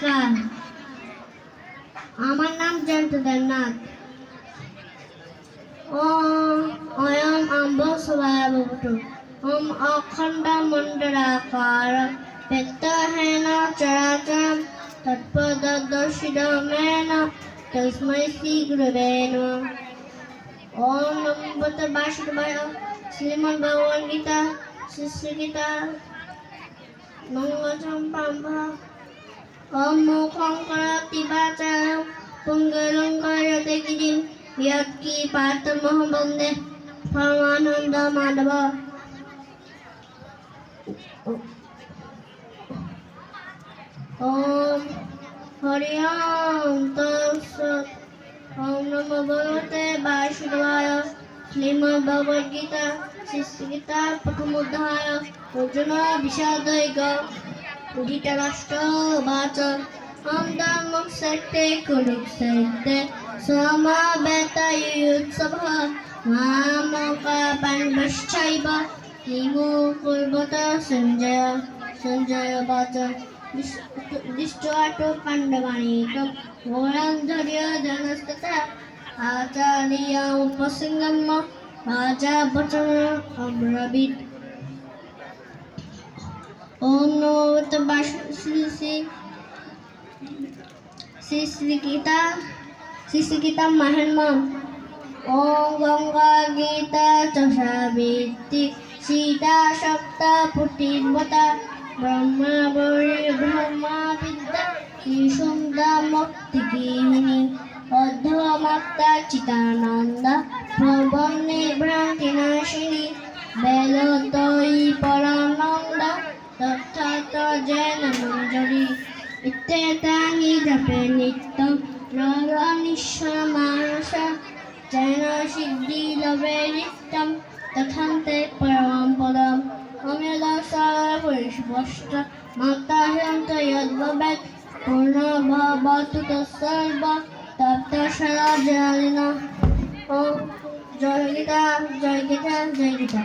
নমস্কার, আমার নাম জয়ন্ত দেবনাথ। অয়ম আম্ব সভাবতু ওম অখণ্ড মণ্ডলাকার ব্যক্তহেন চরাচরম তৎপদদর্শিতমেন তস্मै শ্রী গুরবে নমঃ। ওম নমো ভগবতে বাসুদেবায়। শ্রীমদ্ ভগবদ গীতা শ্রী গীতা মঙ্গলসম্পন্ন। ওম মুখং করোতি বাচালং পঙ্গুরং কায়তে গিরিং यत्कृपातमहं वन्दे परमानन्दमाधवं। ओम हरि ओम तत्सत्। ओम नमो भगवते वासुदेवाय। श्रीमद् भगवद गीता श्री गीता प्रथम अध्याय अर्जुन विषादयोग धृतराष्ट्रवाच हम धर्मक्षेत्रे कुरुक्षेत्रे समवेतयुत्सवः मामका पाण्डवश्चैव किमु कुर्वत सञ्जय। सञ्जयवाच दृष्ट्वा तु पाण्डवानीकं घोरं धैर्यधनस्तथा आचार्योपसङ्गम्य राजा वचनम् अब्रवीत्। ॐ नमो भगवते श्री गीता महात्म्यम्। ओम गंगा गीता च सावित्री सीता सप्ता पुत्रीवता ब्रह्मा विद्या त्रिसुंदा मुक्तिकीहिनी अध्वमत्ता चितानंद भवन्ने भ्रान्तिनाशिनी वेदोत्तरी परानंद तथात जैन मंजरी इत्येतानि जपे नित्यं नरनिश्चयमानस जैन सिद्धि लभे नित्यं तथान्ते परमं पदम्। अमेदसारपुरुषवष्ट माता ह्यन्त यद्भवेत् पूर्णभवतु तत्सर्व तप्तशरजलिन। ओम जय गीता जय गीता जय गीता।